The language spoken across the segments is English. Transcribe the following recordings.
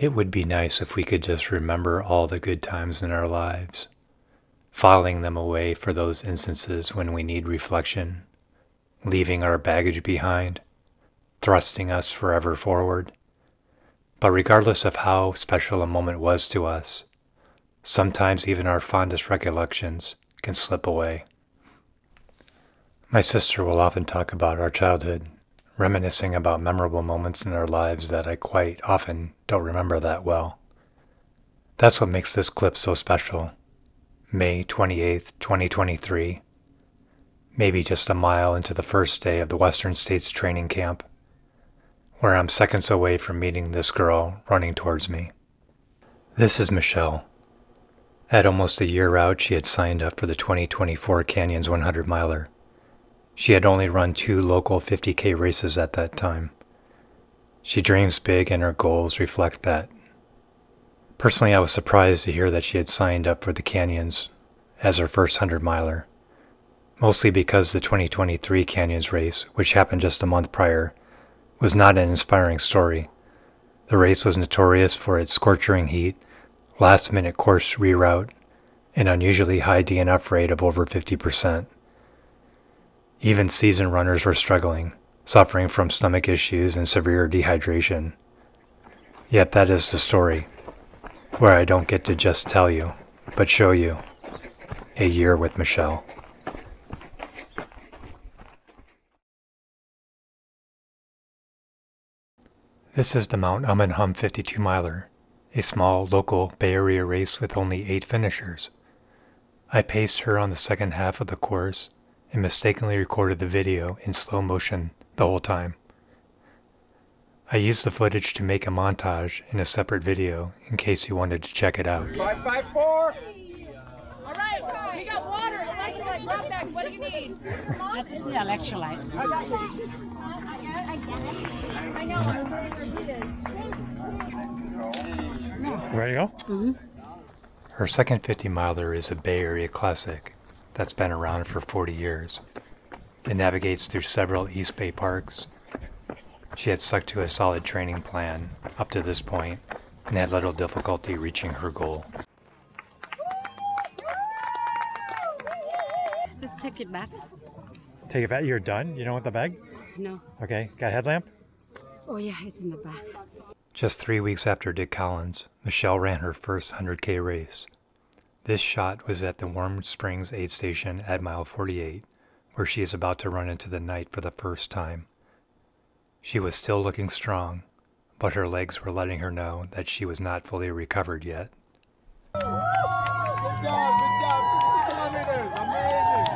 It would be nice if we could just remember all the good times in our lives, filing them away for those instances when we need reflection, leaving our baggage behind, thrusting us forever forward. But regardless of how special a moment was to us, sometimes even our fondest recollections can slip away. My sister will often talk about our childhood, reminiscing about memorable moments in our lives that I quite often don't remember that well. That's what makes this clip so special. May 28th, 2023, maybe just a mile into the first day of the Western States training camp, where I'm seconds away from meeting this girl running towards me. This is Michelle. At almost a year out, she had signed up for the 2024 Canyons 100 miler. She had only run 2 local 50K races at that time. She dreams big and her goals reflect that. Personally, I was surprised to hear that she had signed up for the Canyons as her first 100 miler, mostly because the 2023 Canyons race, which happened just a month prior, was not an inspiring story. The race was notorious for its scorching heat, last-minute course reroute, an unusually high DNF rate of over 50%. Even seasoned runners were struggling, suffering from stomach issues and severe dehydration. Yet that is the story, where I don't get to just tell you, but show you. A year with Michelle. This is the Mount Hum 52 miler, a small local Bay Area race with only 8 finishers. I paced her on the second half of the course and mistakenly recorded the video in slow motion the whole time. I used the footage to make a montage in a separate video in case you wanted to check it out. 554! All right, we got water, electrolyte, drop back. What do you need? That is the electrolytes. I know. Ready to go? Mm-hmm. Her second 50 miler is a Bay Area classic that's been around for 40 years. It navigates through several East Bay parks. She had stuck to a solid training plan up to this point and had little difficulty reaching her goal. Just take it back. Take it back. You're done? You don't want the bag? No. Okay. Got a headlamp? Oh yeah, it's in the back. Just 3 weeks after Dick Collins, Michelle ran her first 100K race. This shot was at the Warm Springs aid station at mile 48, where she is about to run into the night for the first time. She was still looking strong, but her legs were letting her know that she was not fully recovered yet. Good job, 50 kilometers, amazing.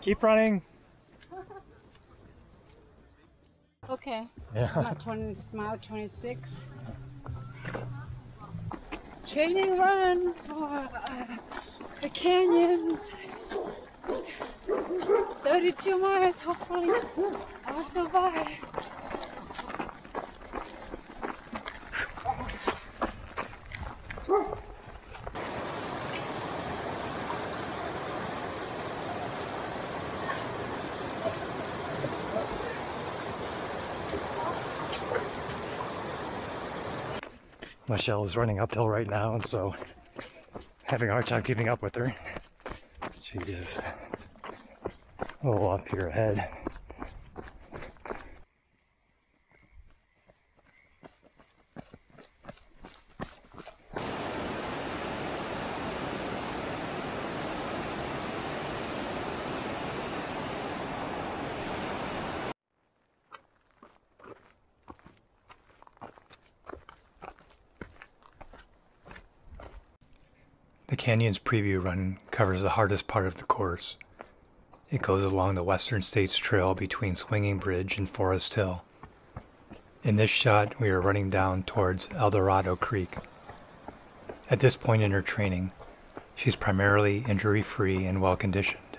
Keep running. Okay. Yeah. Not 20, mile 26. Training run for the canyons. 32 miles, hopefully I'll survive. Michelle is running uphill right now, and so having a hard time keeping up with her. She is a little up here ahead. The Canyons preview run covers the hardest part of the course. It goes along the Western States Trail between Swinging Bridge and Forest Hill. In this shot, we are running down towards El Dorado Creek. At this point in her training, she's primarily injury-free and well-conditioned.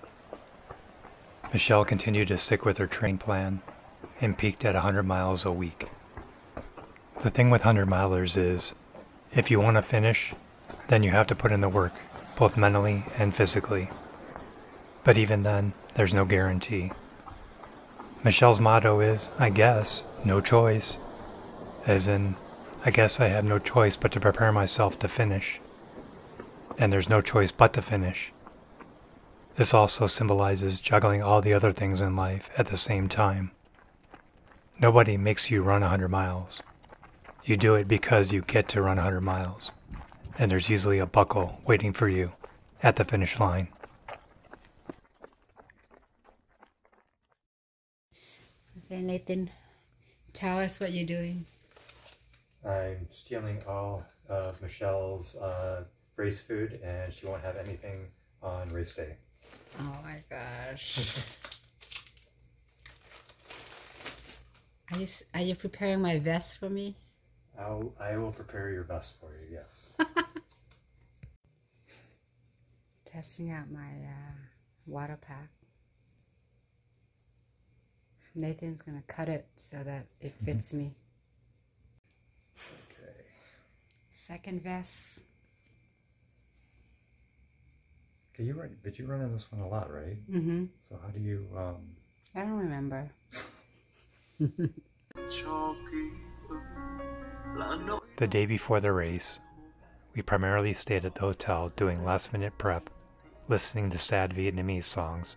Michelle continued to stick with her training plan and peaked at 100 miles a week. The thing with 100 milers is, if you want to finish, then you have to put in the work, both mentally and physically. But even then, there's no guarantee. Michelle's motto is, I guess, no choice. As in, I guess I have no choice but to prepare myself to finish. And there's no choice but to finish. This also symbolizes juggling all the other things in life at the same time. Nobody makes you run 100 miles. You do it because you get to run 100 miles. And there's usually a buckle waiting for you at the finish line. Okay, Nathan, tell us what you're doing. I'm stealing all of Michelle's race food, and she won't have anything on race day. Oh my gosh. Are you preparing my vest for me? I will prepare your vest for you, yes. Testing out my water pack. Nathan's gonna cut it so that it fits me. Okay. Second vest. Okay, but you run in this one a lot, right? Mm-hmm. So how do you, I don't remember. The day before the race, we primarily stayed at the hotel doing last-minute prep, listening to sad Vietnamese songs,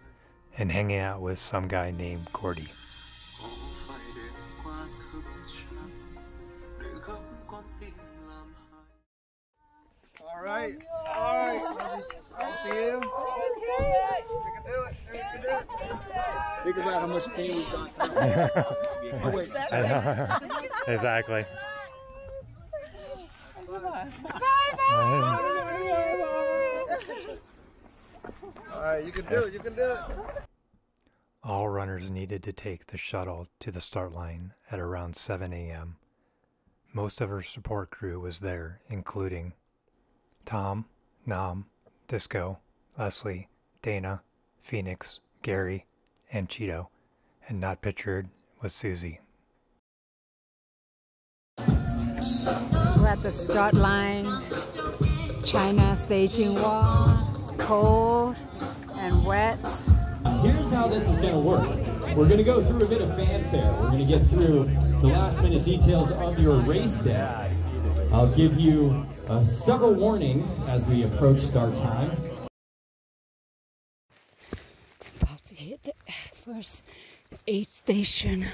and hanging out with some guy named Gordy. All right. I'll see you. You can do it. You can do it. Think about how much pain we've gone through. Oh, wait. Exactly. All right, you can do it. You can do it. All runners needed to take the shuttle to the start line at around 7 a.m. Most of her support crew was there, including Tom, Nam, Disco, Leslie, Dana, Phoenix, Gary, and Cheeto, and not pictured was Susie. We're at the start line. China staging walks, cold and wet. Here's how this is going to work. We're going to go through a bit of fanfare. We're going to get through the last minute details of your race day. I'll give you several warnings as we approach start time. About to hit the first aid station,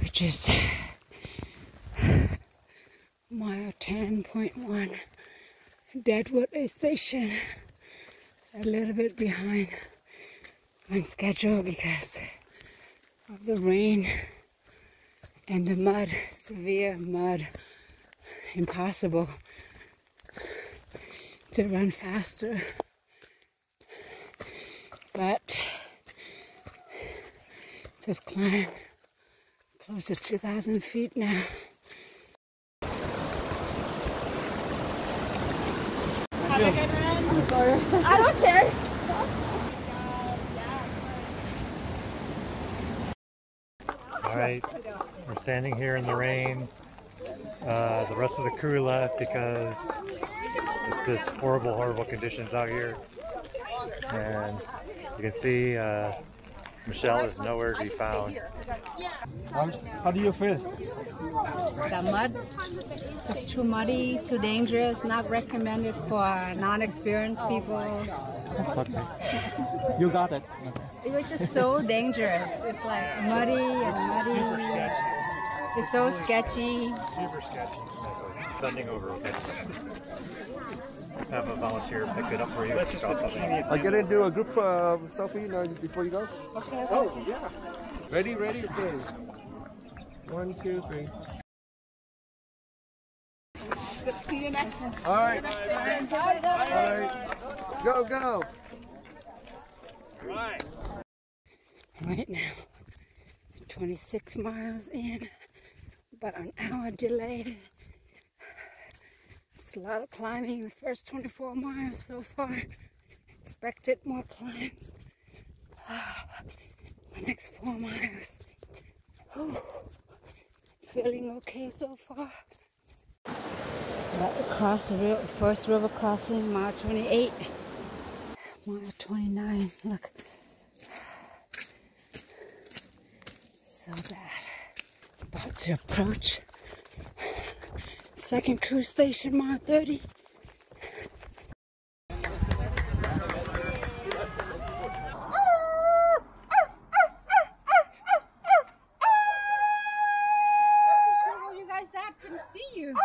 which is mile 10.1 Deadwood Aid Station. A little bit behind on schedule because of the rain and the mud, severe mud. Impossible to run faster, but just climb close to 2,000 feet now. Have a good run. Sorry. I don't care. All right, we're standing here in the rain. The rest of the crew left because it's just horrible conditions out here. And you can see Michelle is nowhere to be found. How do you feel? The mud is too muddy, too dangerous, not recommended for non-experienced people. You got it. It was just so dangerous. It's like muddy and muddy. It's so sketchy. Super sketchy. Bending over, okay? Have a volunteer pick it up for you. I'm gonna do a group selfie now before you go. Okay. Oh yeah. Ready? Okay. 1, 2, 3. See you next time. All right. Bye. All right. Go. Right now, 26 miles in, about an hour delay. It's a lot of climbing the first 24 miles so far. Expected more climbs. The next 4 miles. Oh, feeling okay so far. About to cross the first river crossing, mile 28. Mile 29, look. So bad. About to approach second cruise station, mile 30.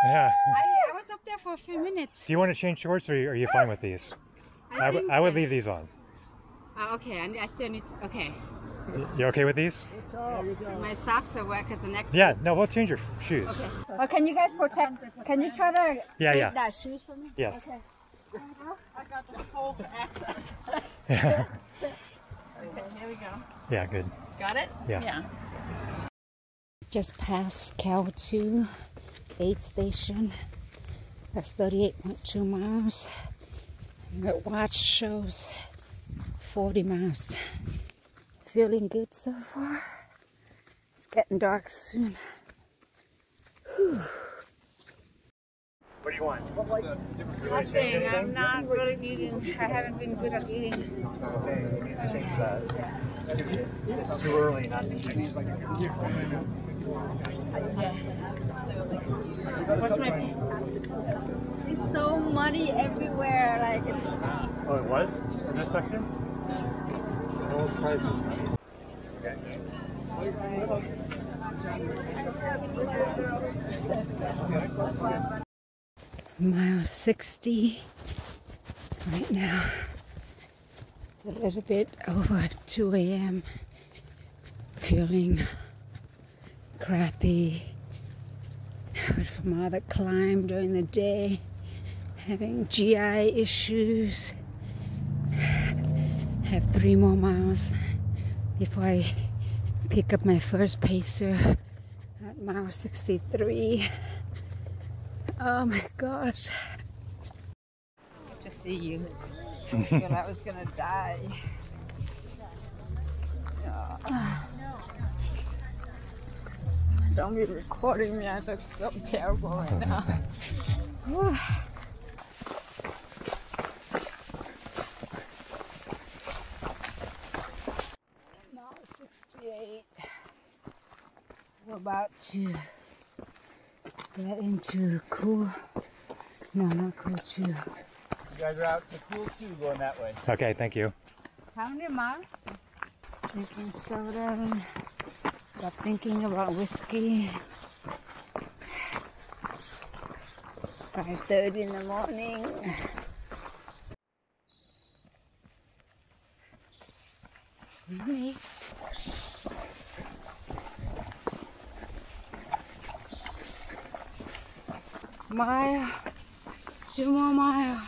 Yeah. I was up there for a few minutes. Do you want to change shorts, or are you fine with these? I would leave these on. Okay, I still need. Okay. You okay with these? My socks are wet because the next. Yeah. No, we'll change your shoes. Okay. Oh, can you guys protect? Can you try to save that shoes for me? Yes. Okay. I got the full access. Yeah. Okay, here we go. Yeah. Good. Got it? Yeah. Just past Cal 2 aid station. That's 38.2 miles. My watch shows 40 miles. Feeling good so far. It's getting dark soon. Whew. What do you want? Nothing. I'm not really eating. I haven't been good at eating. Okay, we need to change that. It's too early not to change. What's my piece? It's so muddy everywhere. Like it's. Oh, it was? In this section? Mile 60 right now. It's a little bit over 2 a.m. Feeling crappy. From all the climb during the day. Having GI issues. Have 3 more miles before I pick up my first pacer at mile 63. Oh my gosh. Good to see you. I thought I was gonna die. Don't be recording me. I look so terrible right now. Now it's 68. We're about to get into cool. No, not cool 2. You guys are out to cool 2 going that way. Okay, thank you. How many miles? Drinking soda. Stop thinking about whiskey. 5:30 in the morning. Me. Mile, 2 more miles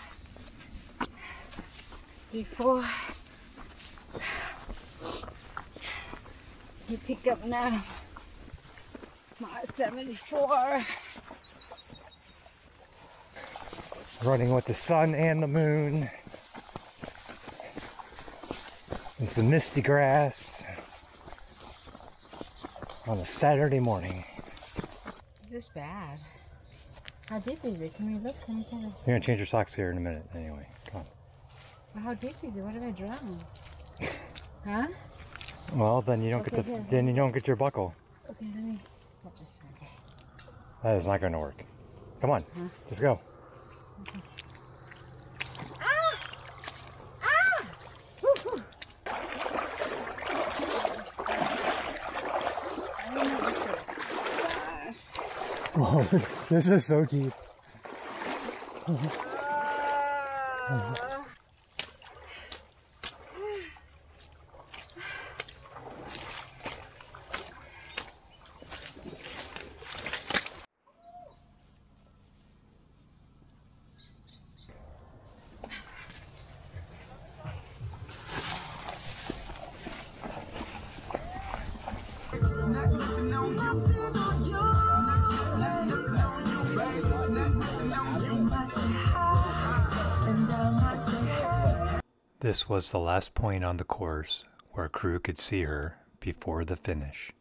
before you pick up now. Mile 74. Running with the sun and the moon. It's the misty grass on a Saturday morning. This is bad. How deep is it? Can we look? Can we kind of... You're gonna change your socks here in a minute anyway. Come on. How deep is it? What if I drown? Huh? Well, then you don't get the then you don't get your buckle. Okay, let me. Okay. That is not going to work. Come on, let's go. Okay. Ah! Ah! Woo-hoo. Oh, this is so deep. This was the last point on the course where crew could see her before the finish.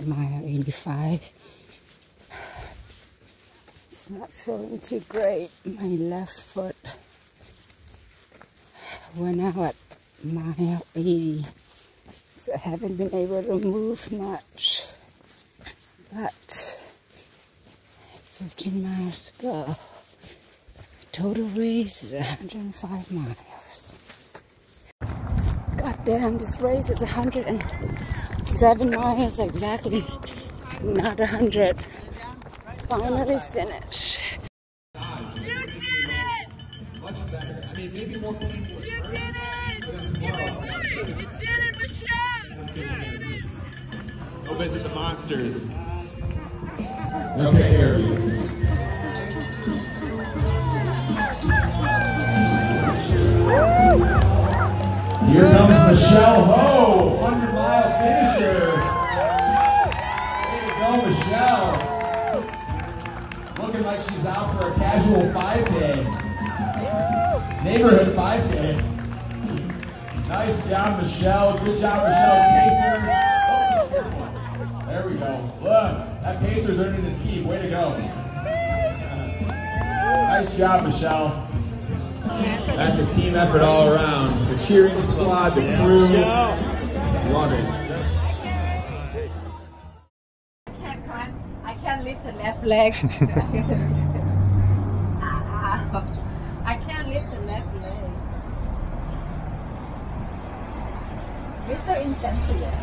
Mile 85. It's not feeling too great. My left foot. We're now at mile 80. So I haven't been able to move much. But 15 miles to go. Total race is 105 miles. God damn, this race is 107 miles exactly. Not 100. Finally finished. You did it! Much better. I mean, maybe more painful. You did it! You did it, Michelle! Go visit the monsters. They'll take care of you. Here comes Michelle Ho, 100-mile finisher. Way to go, Michelle. Looking like she's out for a casual 5K. Neighborhood 5K. Nice job, Michelle. Good job, Michelle. Pacer. Oh, careful. There we go. Look, that Pacer's earning his keep. Way to go. Nice job, Michelle. That's a team effort all around. The cheering squad, the crew. Love it. I can't lift the left leg. I can't lift the left leg. You're so insensitive.